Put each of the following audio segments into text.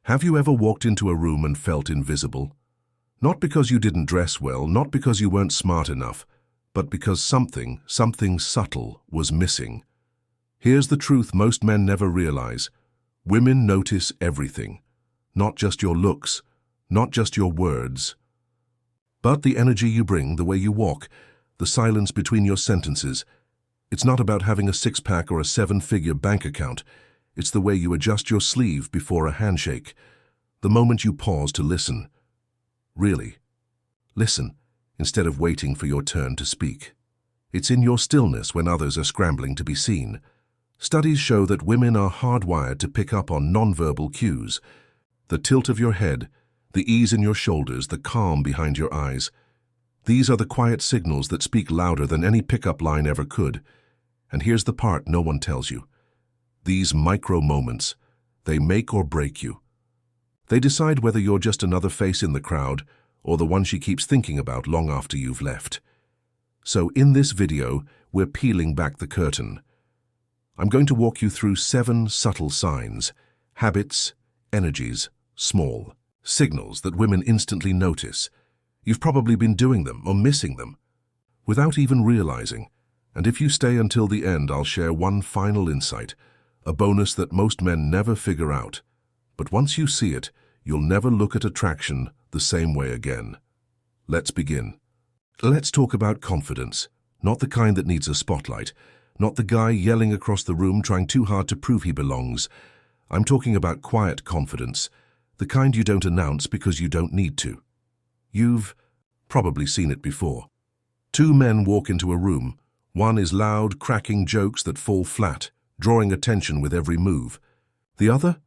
Have you ever walked into a room and felt invisible? Not because you didn't dress well, not because you weren't smart enough, but because something subtle was missing. Here's the truth most men never realize. Women notice everything. Not just your looks, not just your words, but the energy you bring, the way you walk, the silence between your sentences. It's not about having a six-pack or a seven-figure bank account. It's the way you adjust your sleeve before a handshake, the moment you pause to listen. Really, listen, instead of waiting for your turn to speak. It's in your stillness when others are scrambling to be seen. Studies show that women are hardwired to pick up on nonverbal cues. The tilt of your head, the ease in your shoulders, the calm behind your eyes. These are the quiet signals that speak louder than any pickup line ever could. And here's the part no one tells you. These micro moments, they make or break you. They decide whether you're just another face in the crowd or the one she keeps thinking about long after you've left. So in this video, we're peeling back the curtain. I'm going to walk you through 7 subtle signs, habits, energies, small signals that women instantly notice. You've probably been doing them or missing them without even realizing. And if you stay until the end, I'll share one final insight, a bonus that most men never figure out. But once you see it, you'll never look at attraction the same way again. Let's begin. Let's talk about confidence, not the kind that needs a spotlight, not the guy yelling across the room trying too hard to prove he belongs. I'm talking about quiet confidence, the kind you don't announce because you don't need to. You've probably seen it before. 2 men walk into a room. One is loud, cracking jokes that fall flat, drawing attention with every move. The other?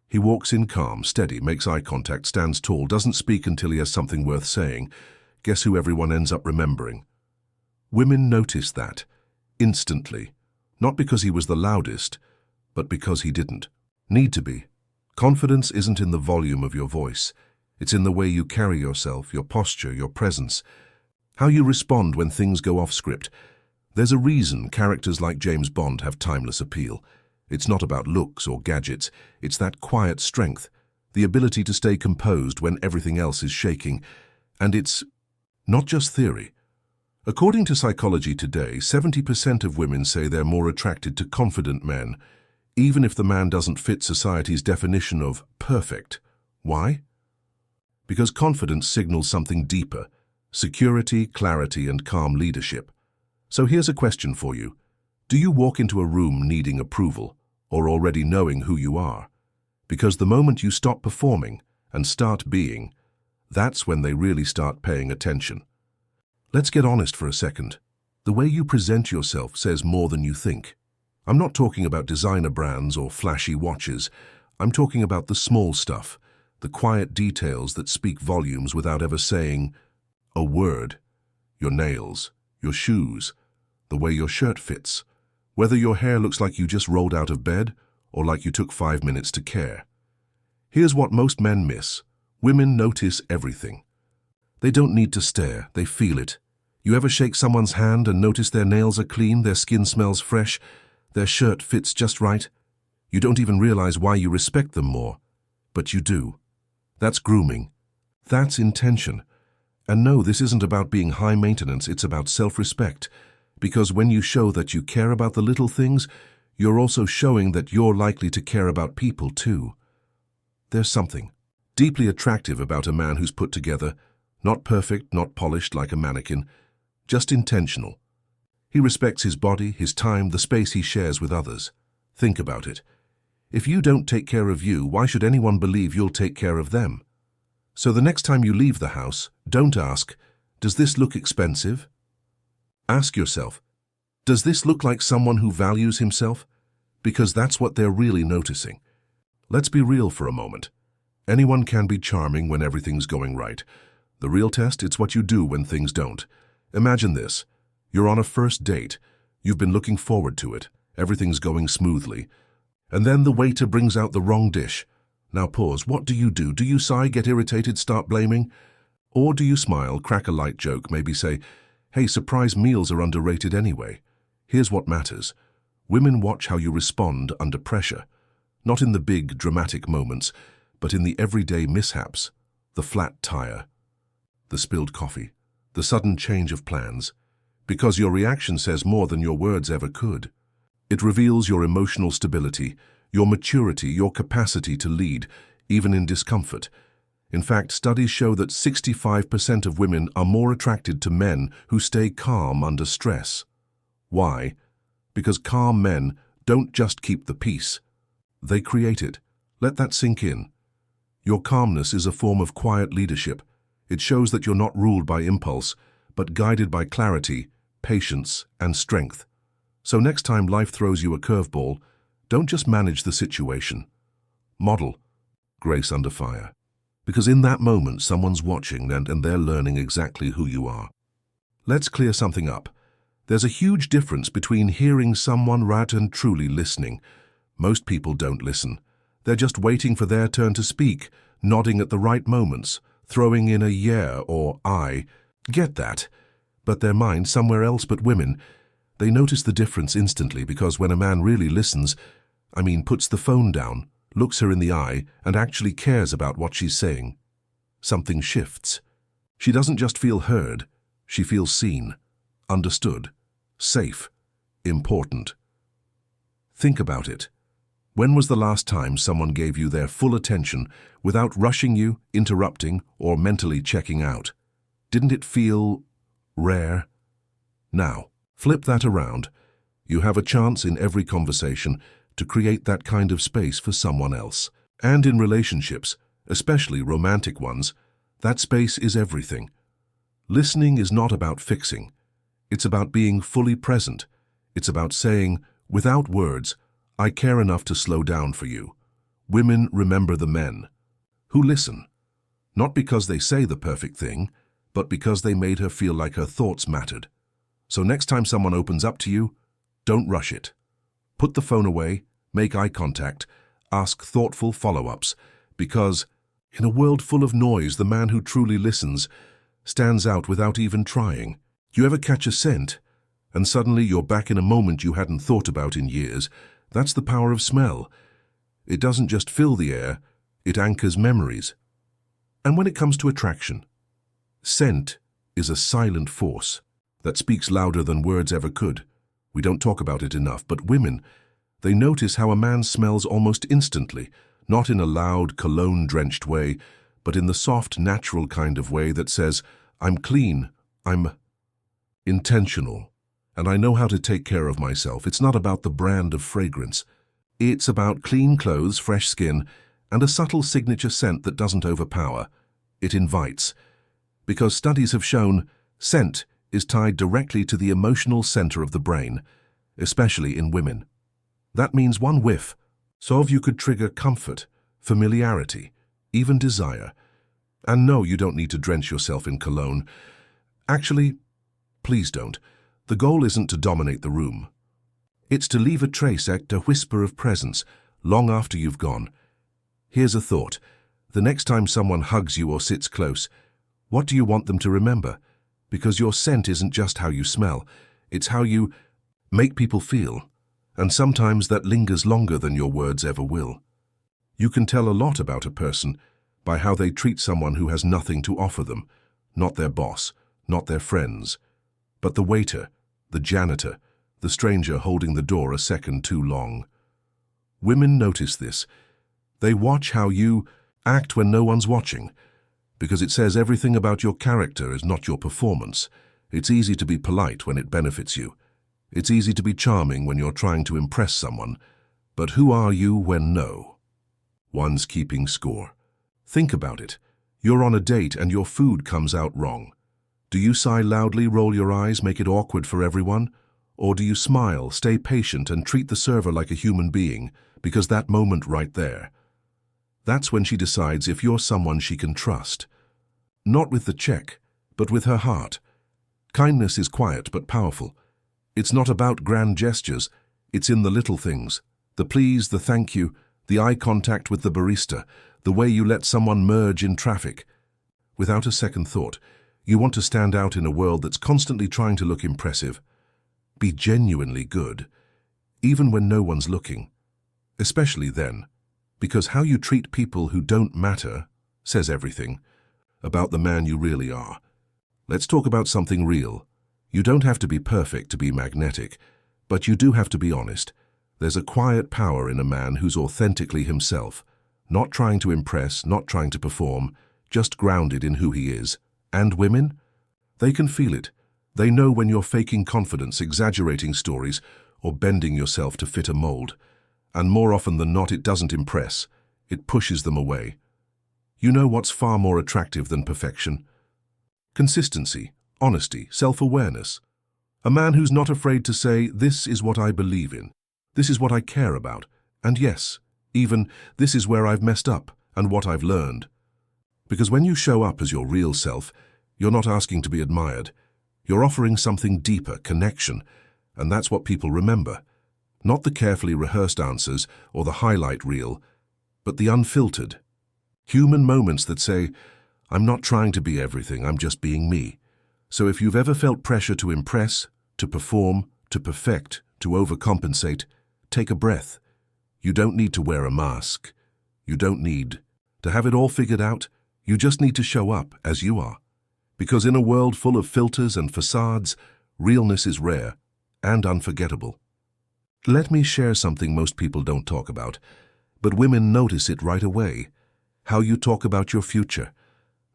He walks in calm, steady, makes eye contact, stands tall, doesn't speak until he has something worth saying. Guess who everyone ends up remembering? Women notice that, instantly. Not because he was the loudest, but because he didn't need to be. Confidence isn't in the volume of your voice. It's in the way you carry yourself, your posture, your presence, how you respond when things go off script. There's a reason characters like James Bond have timeless appeal. It's not about looks or gadgets. It's that quiet strength, the ability to stay composed when everything else is shaking. And it's not just theory. According to Psychology Today, 70% of women say they're more attracted to confident men, even if the man doesn't fit society's definition of perfect. Why? Because confidence signals something deeper: security, clarity, and calm leadership. So here's a question for you. Do you walk into a room needing approval, or already knowing who you are? Because the moment you stop performing and start being, that's when they really start paying attention. Let's get honest for a second. The way you present yourself says more than you think. I'm not talking about designer brands or flashy watches. I'm talking about the small stuff, the quiet details that speak volumes without ever saying a word. Your nails, your shoes, the way your shirt fits, whether your hair looks like you just rolled out of bed or like you took 5 minutes to care. Here's what most men miss. Women notice everything. They don't need to stare, they feel it. You ever shake someone's hand and notice their nails are clean, their skin smells fresh, their shirt fits just right? You don't even realize why you respect them more, but you do. That's grooming. That's intention. And no, this isn't about being high maintenance, it's about self-respect. Because when you show that you care about the little things, you're also showing that you're likely to care about people too. There's something deeply attractive about a man who's put together, not perfect, not polished like a mannequin, just intentional. He respects his body, his time, the space he shares with others. Think about it. If you don't take care of you, why should anyone believe you'll take care of them? So the next time you leave the house, don't ask, does this look expensive? Ask yourself, does this look like someone who values himself? Because that's what they're really noticing. Let's be real for a moment. Anyone can be charming when everything's going right. The real test, it's what you do when things don't. Imagine this. You're on a first date. You've been looking forward to it. Everything's going smoothly. And then the waiter brings out the wrong dish. Now pause. What do? Do you sigh, get irritated, start blaming? Or do you smile, crack a light joke, maybe say, hey, surprise meals are underrated anyway. Here's what matters. Women watch how you respond under pressure. Not in the big, dramatic moments, but in the everyday mishaps, the flat tire, the spilled coffee, the sudden change of plans, because your reaction says more than your words ever could. It reveals your emotional stability, your maturity, your capacity to lead, even in discomfort. In fact, studies show that 65% of women are more attracted to men who stay calm under stress. Why? Because calm men don't just keep the peace. They create it. Let that sink in. Your calmness is a form of quiet leadership. It shows that you're not ruled by impulse, but guided by clarity, patience, and strength. So next time life throws you a curveball, don't just manage the situation. Model grace under fire. Because in that moment, someone's watching and they're learning exactly who you are. Let's clear something up. There's a huge difference between hearing someone right and truly listening. Most people don't listen. They're just waiting for their turn to speak, nodding at the right moments, throwing in a yeah or I. Get that. But their mind somewhere else. But women, they notice the difference instantly, because when a man really listens, puts the phone down, looks her in the eye, and actually cares about what she's saying, something shifts. She doesn't just feel heard, she feels seen, understood, safe, important. Think about it. When was the last time someone gave you their full attention without rushing you, interrupting, or mentally checking out? Didn't it feel rare? Now, flip that around. You have a chance in every conversation to create that kind of space for someone else. And in relationships, especially romantic ones, that space is everything. Listening is not about fixing. It's about being fully present. It's about saying, without words, I care enough to slow down for you. Women remember the men who listen, not because they say the perfect thing, but because they made her feel like her thoughts mattered. So next time someone opens up to you, don't rush it. Put the phone away, make eye contact, ask thoughtful follow-ups, because in a world full of noise, the man who truly listens stands out without even trying. You ever catch a scent, and suddenly you're back in a moment you hadn't thought about in years? That's the power of smell. It doesn't just fill the air, it anchors memories. And when it comes to attraction, scent is a silent force that speaks louder than words ever could. We don't talk about it enough, but women, they notice how a man smells almost instantly, not in a loud, cologne-drenched way, but in the soft, natural kind of way that says, I'm clean, I'm intentional, and I know how to take care of myself. It's not about the brand of fragrance. It's about clean clothes, fresh skin, and a subtle signature scent that doesn't overpower. It invites. Because studies have shown scent is tied directly to the emotional center of the brain, especially in women. That means one whiff, so you could trigger comfort, familiarity, even desire. And no, you don't need to drench yourself in cologne. Actually, please don't. The goal isn't to dominate the room. It's to leave a trace, a whisper of presence, long after you've gone. Here's a thought. The next time someone hugs you or sits close, what do you want them to remember? Because your scent isn't just how you smell, it's how you make people feel. And sometimes that lingers longer than your words ever will. You can tell a lot about a person by how they treat someone who has nothing to offer them, not their boss, not their friends, but the waiter, the janitor, the stranger holding the door a second too long. Women notice this. They watch how you act when no one's watching, because it says everything about your character is not your performance. It's easy to be polite when it benefits you. It's easy to be charming when you're trying to impress someone. But who are you when no one's keeping score? Think about it. You're on a date and your food comes out wrong. Do you sigh loudly, roll your eyes, make it awkward for everyone? Or do you smile, stay patient, and treat the server like a human being? Because that moment right there, that's when she decides if you're someone she can trust. Not with the check, but with her heart. Kindness is quiet but powerful. It's not about grand gestures, it's in the little things. The please, the thank you, the eye contact with the barista, the way you let someone merge in traffic. Without a second thought, you want to stand out in a world that's constantly trying to look impressive. Be genuinely good, even when no one's looking. Especially then, Because how you treat people who don't matter says everything about the man you really are. Let's talk about something real. You don't have to be perfect to be magnetic, but you do have to be honest. There's a quiet power in a man who's authentically himself, not trying to impress, not trying to perform, just grounded in who he is. And women? They can feel it. They know when you're faking confidence, exaggerating stories, or bending yourself to fit a mold. And more often than not, it doesn't impress. It pushes them away. You know what's far more attractive than perfection? Consistency, honesty, self-awareness. A man who's not afraid to say, this is what I believe in. This is what I care about. And yes, even this is where I've messed up and what I've learned. Because when you show up as your real self, you're not asking to be admired. You're offering something deeper, connection, and that's what people remember. Not the carefully rehearsed answers or the highlight reel, but the unfiltered, human moments that say, I'm not trying to be everything, I'm just being me. So if you've ever felt pressure to impress, to perform, to perfect, to overcompensate, take a breath. You don't need to wear a mask. You don't need to have it all figured out. You just need to show up as you are. Because in a world full of filters and facades, realness is rare and unforgettable. Let me share something most people don't talk about, but women notice it right away. How you talk about your future.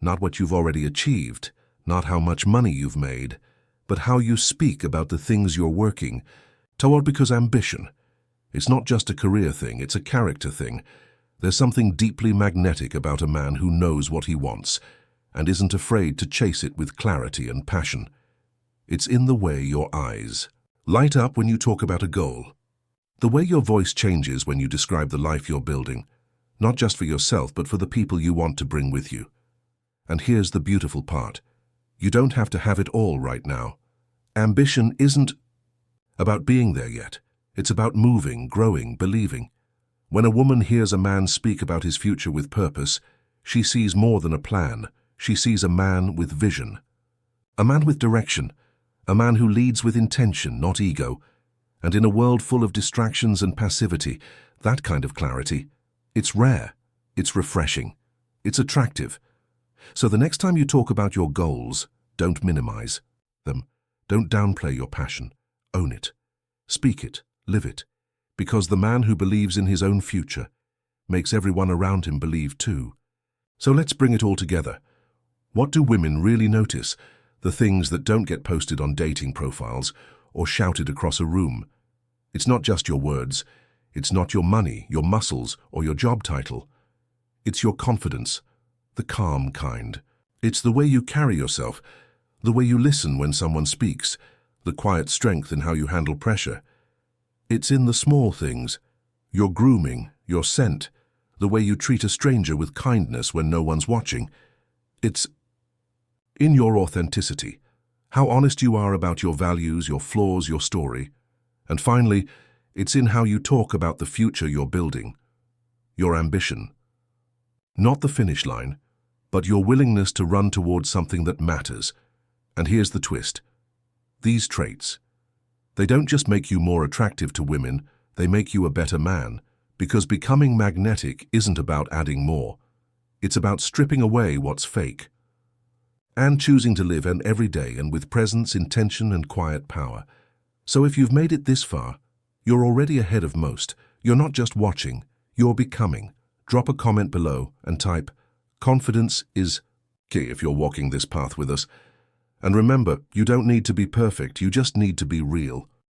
Not what you've already achieved, not how much money you've made, but how you speak about the things you're working toward. Because ambition, it's not just a career thing, it's a character thing. There's something deeply magnetic about a man who knows what he wants and isn't afraid to chase it with clarity and passion. It's in the way your eyes light up when you talk about a goal. The way your voice changes when you describe the life you're building, not just for yourself, but for the people you want to bring with you. And here's the beautiful part. You don't have to have it all right now. Ambition isn't about being there yet. It's about moving, growing, believing. When a woman hears a man speak about his future with purpose, she sees more than a plan. She sees a man with vision. A man with direction. A man who leads with intention, not ego. And in a world full of distractions and passivity, that kind of clarity, it's rare, it's refreshing, it's attractive. So the next time you talk about your goals, don't minimize them. Don't downplay your passion. Own it. Speak it. Live it. Because the man who believes in his own future makes everyone around him believe too. So let's bring it all together. What do women really notice? The things that don't get posted on dating profiles or shouted across a room. It's not just your words. It's not your money, your muscles, or your job title. It's your confidence, the calm kind. It's the way you carry yourself, the way you listen when someone speaks, the quiet strength in how you handle pressure. It's in the small things, your grooming, your scent, the way you treat a stranger with kindness when no one's watching. It's in your authenticity, how honest you are about your values, your flaws, your story. And finally, it's in how you talk about the future you're building, your ambition. Not the finish line, but your willingness to run towards something that matters. And here's the twist. These traits, they don't just make you more attractive to women, they make you a better man, because becoming magnetic isn't about adding more. It's about stripping away what's fake and choosing to live an everyday and with presence, intention, and quiet power. So if you've made it this far, you're already ahead of most. You're not just watching, you're becoming. Drop a comment below and type, "Confidence is key" if you're walking this path with us. And remember, you don't need to be perfect, you just need to be real.